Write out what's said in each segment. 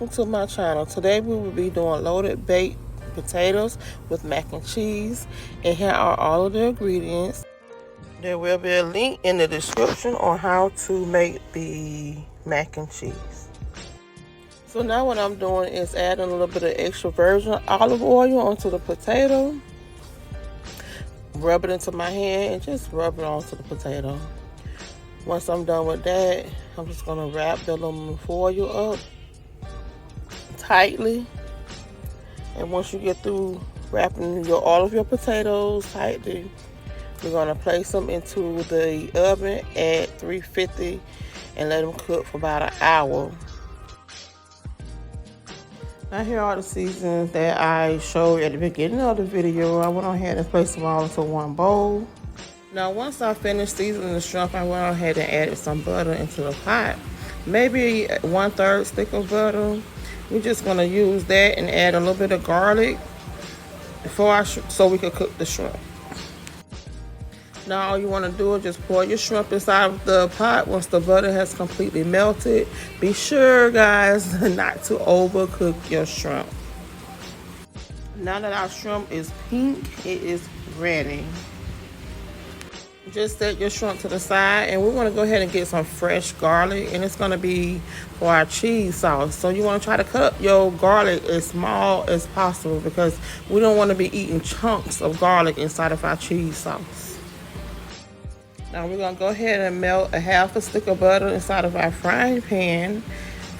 welcome to my channel. Today we will be doing loaded baked potatoes with mac and cheese, and here are all of the ingredients. There will be a link in the description on how to make the mac and cheese. So now what I'm doing is adding a little bit of extra virgin olive oil onto the potato. Rub it into my hand and just rub it onto the potato. Once I'm done with that, I'm just going to wrap the aluminum foil up tightly. And once you get through wrapping all of your potatoes tightly, we're going to place them into the oven at 350 and let them cook for about an hour. Now here are the seasonings that I showed at the beginning of the video. I went ahead and placed them all into one bowl. Now once I finished seasoning the shrimp, I went ahead and added some butter into the pot. Maybe 1/3 stick of butter. We're just going to use that and add a little bit of garlic so we can cook the shrimp. Now all you want to do is just pour your shrimp inside of the pot once the butter has completely melted. Be sure, guys, not to overcook your shrimp. Now that our shrimp is pink, it is ready. Just set your shrimp to the side, and we're going to go ahead and get some fresh garlic, and it's going to be for our cheese sauce. So you want to try to cut your garlic as small as possible because we don't want to be eating chunks of garlic inside of our cheese sauce. Now we're going to go ahead and melt a half a stick of butter inside of our frying pan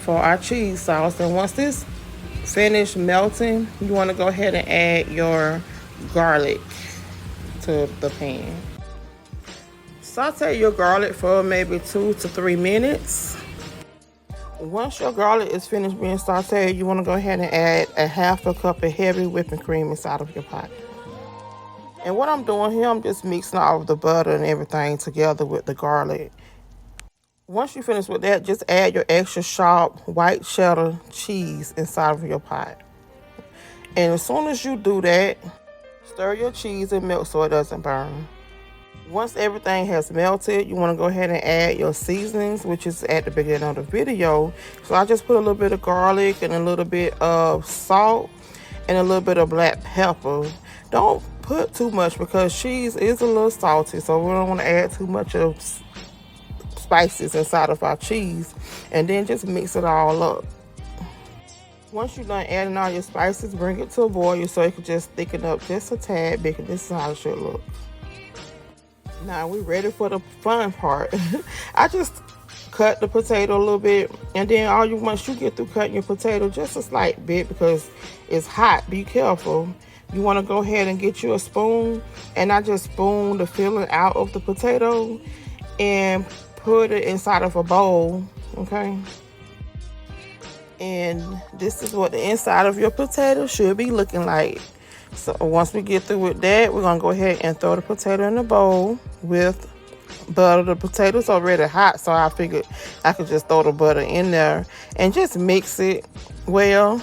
for our cheese sauce. And once this finished melting, you want to go ahead and add your garlic to the pan. Sauté your garlic for maybe 2 to 3 minutes. Once your garlic is finished being sauteed, you want to go ahead and add a half a cup of heavy whipping cream inside of your pot. And what I'm doing here, I'm just mixing all of the butter and everything together with the garlic. Once you finish with that, just add your extra sharp white cheddar cheese inside of your pot. And as soon as you do that, stir your cheese and milk so it doesn't burn. Once everything has melted, you want to go ahead and add your seasonings, which is at the beginning of the video. So I just put a little bit of garlic and a little bit of salt and a little bit of black pepper. Don't put too much because cheese is a little salty, so we don't want to add too much of spices inside of our cheese. And then just mix it all up. Once you're done adding all your spices, bring it to a boil so it can just thicken up just a tad bit. This is how it should look. Now we're ready for the fun part. I just cut the potato a little bit, and then once you get through cutting your potato just a slight bit because it's hot, be careful. You want to go ahead and get you a spoon, and I just spoon the filling out of the potato and put it inside of a bowl, okay? And this is what the inside of your potato should be looking like. So once we get through with that, we're going to go ahead and throw the potato in the bowl with butter. The potato's already hot, so I figured I could just throw the butter in there and just mix it well.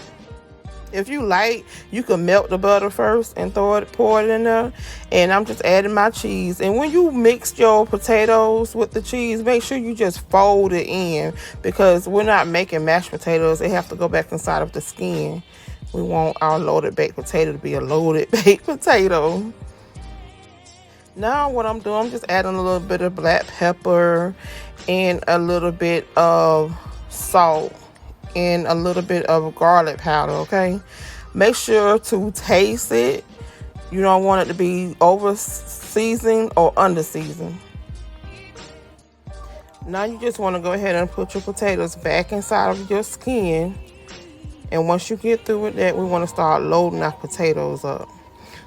If you like, you can melt the butter first and pour it in there. And I'm just adding my cheese. And when you mix your potatoes with the cheese, make sure you just fold it in because we're not making mashed potatoes. They have to go back inside of the skin. We want our loaded baked potato to be a loaded baked potato. Now what I'm doing, I'm just adding a little bit of black pepper and a little bit of salt and a little bit of garlic powder, okay? Make sure to taste it. You don't want it to be over seasoned or under seasoned. Now you just want to go ahead and put your potatoes back inside of your skin. And once you get through with that, we want to start loading our potatoes up.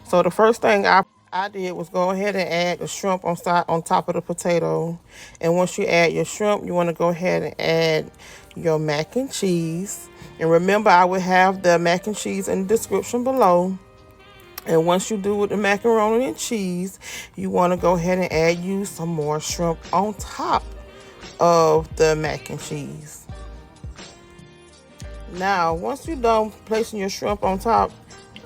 So the first thing I did was go ahead and add the shrimp on top of the potato. And once you add your shrimp, you want to go ahead and add your mac and cheese. And remember, I will have the mac and cheese in the description below. And once you do with the macaroni and cheese, you want to go ahead and add you some more shrimp on top of the mac and cheese. Now, once you're done placing your shrimp on top,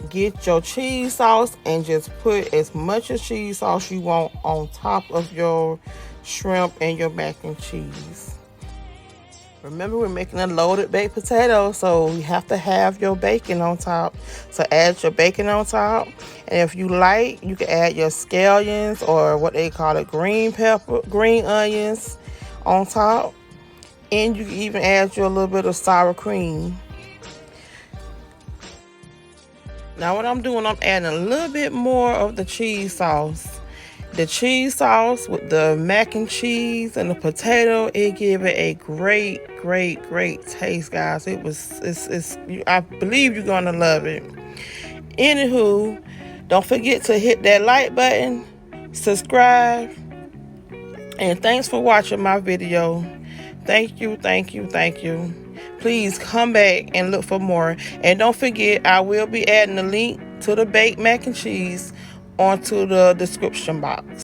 get your cheese sauce and just put as much of cheese sauce you want on top of your shrimp and your mac and cheese. Remember, we're making a loaded baked potato, so you have to have your bacon on top. So add your bacon on top, and if you like, you can add your scallions or what they call it, green onions on top, and you can even add your little bit of sour cream. Now what I'm doing, I'm adding a little bit more of the cheese sauce. The cheese sauce with the mac and cheese and the potato, it gave it a great, great, great taste, guys. I believe you're gonna love it. Anywho, don't forget to hit that like button, subscribe, and thanks for watching my video. Thank you, thank you, thank you. Please come back and look for more. And don't forget, I will be adding a link to the baked mac and cheese onto the description box.